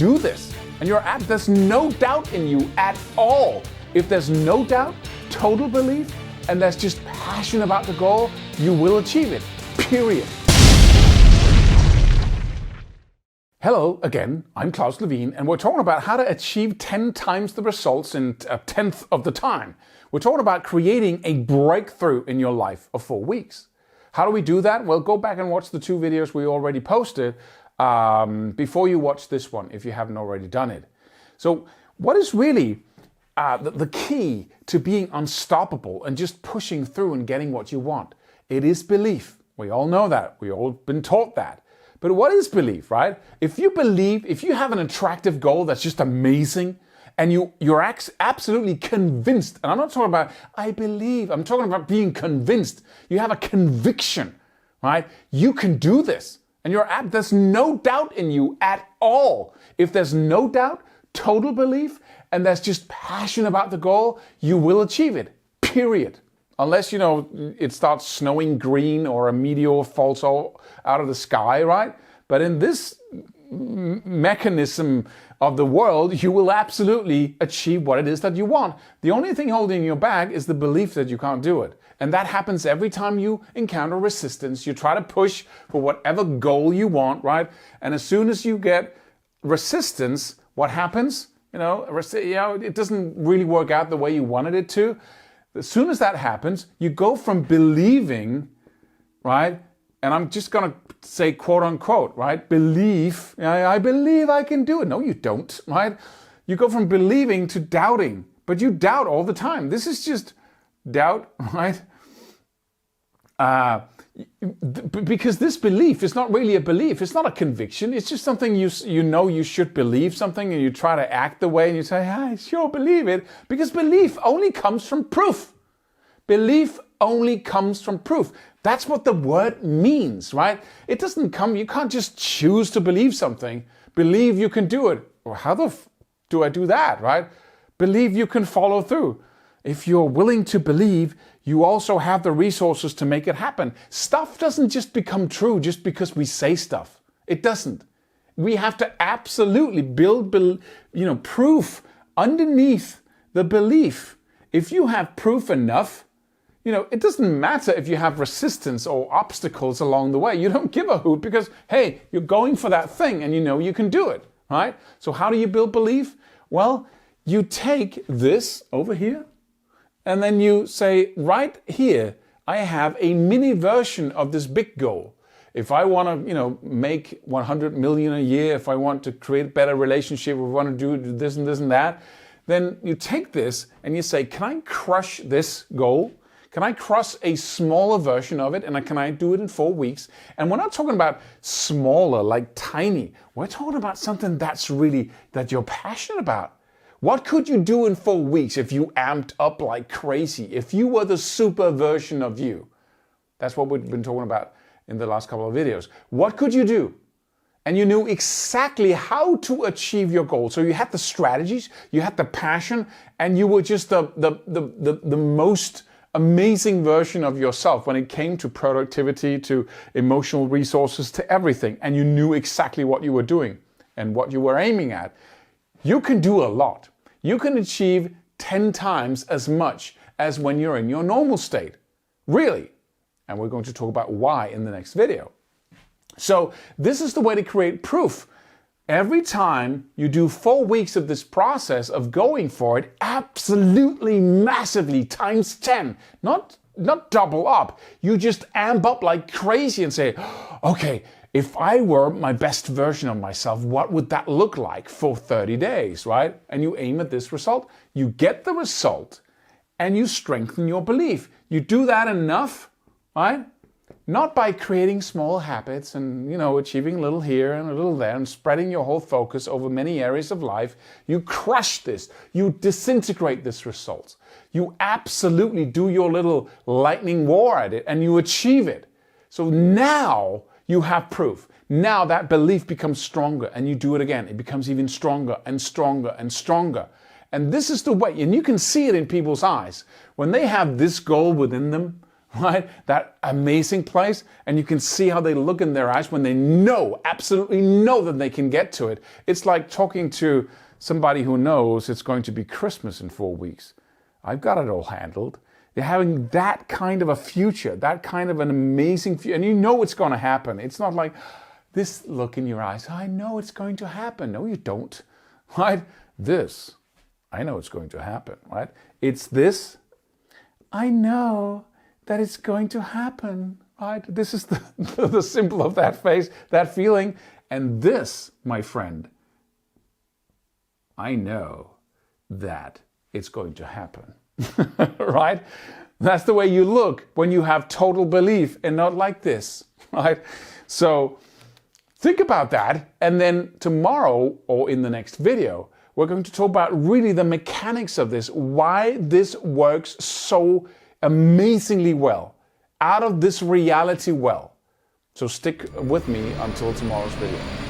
do this. And there's no doubt in you at all. If there's no doubt, total belief, and there's just passion about the goal, you will achieve it. Period. Hello again, I'm Claus, and we're talking about how to achieve 10 times the results in a tenth of the time. We're talking about creating a breakthrough in your life of 4 weeks. How do we do that? Well, go back and watch the 2 videos we already posted before you watch this one, if you haven't already done it. So what is really the key to being unstoppable and just pushing through and getting what you want? It is belief. We all know that. We've all been taught that. But what is belief, right? If you believe, if you have an attractive goal that's just amazing, and you're absolutely convinced, and I'm not talking about, I believe, I'm talking about being convinced. You have a conviction, right? You can do this. And there's no doubt in you at all. If there's no doubt, total belief, and there's just passion about the goal, you will achieve it, period. Unless, it starts snowing green or a meteor falls out of the sky, right? But in this mechanism of the world, you will absolutely achieve what it is that you want. The only thing holding you back is the belief that you can't do it. And that happens every time you encounter resistance. You try to push for whatever goal you want, right? And as soon as you get resistance, what happens? It doesn't really work out the way you wanted it to. As soon as that happens, you go from believing, right? And I'm just going to say quote unquote, right? Belief, I believe I can do it. No, you don't, right? You go from believing to doubting, but you doubt all the time. This is just doubt, right? Because this belief is not really a belief. It's not a conviction. It's just something you know you should believe something, and you try to act the way, and you say, I sure believe it. Because belief only comes from proof. Belief only comes from proof. That's what the word means, right? It doesn't come, you can't just choose to believe something. Believe you can do it. Well, how do I do that, right? Believe you can follow through. If you're willing to believe, you also have the resources to make it happen. Stuff doesn't just become true just because we say stuff. It doesn't. We have to absolutely build, proof underneath the belief. If you have proof enough, it doesn't matter if you have resistance or obstacles along the way. You don't give a hoot because, hey, you're going for that thing and you can do it, right? So how do you build belief? Well, you take this over here, and then you say, right here, I have a mini version of this big goal. If I want to, make 100 million a year, if I want to create a better relationship, if I want to do this and this and that, then you take this and you say, can I crush this goal? Can I crush a smaller version of it? And can I do it in 4 weeks? And we're not talking about smaller, like tiny. We're talking about something that you're passionate about. What could you do in 4 weeks if you amped up like crazy? If you were the super version of you? That's what we've been talking about in the last couple of videos. What could you do? And you knew exactly how to achieve your goal. So you had the strategies, you had the passion, and you were just the most amazing version of yourself when it came to productivity, to emotional resources, to everything. And you knew exactly what you were doing and what you were aiming at. You can do a lot. You can achieve 10 times as much as when you're in your normal state. Really. And we're going to talk about why in the next video. So this is the way to create proof. Every time you do 4 weeks of this process of going for it, absolutely massively times 10, not double up. You just amp up like crazy and say, okay, if I were my best version of myself, what would that look like for 30 days, right? And you aim at this result, you get the result, and you strengthen your belief. You do that enough, right? Not by creating small habits and, achieving a little here and a little there and spreading your whole focus over many areas of life. You crush this. You disintegrate this result. You absolutely do your little lightning war at it and you achieve it. So now you have proof. Now that belief becomes stronger and you do it again. It becomes even stronger and stronger and stronger. And this is the way, and you can see it in people's eyes. When they have this goal within them, right? That amazing place. And you can see how they look in their eyes when they know, absolutely know that they can get to it. It's like talking to somebody who knows it's going to be Christmas in 4 weeks. I've got it all handled. They're having that kind of a future, that kind of an amazing future. And you know it's going to happen. It's not like this look in your eyes. I know it's going to happen. No, you don't, right? This, I know it's going to happen, right? It's this, I know that it's going to happen, right? This is the symbol of that face, that feeling. And this, my friend, I know that it's going to happen, right? That's the way you look when you have total belief and not like this, right? So think about that. And then tomorrow or in the next video, we're going to talk about really the mechanics of this, why this works so amazingly well, out of this reality well. So stick with me until tomorrow's video.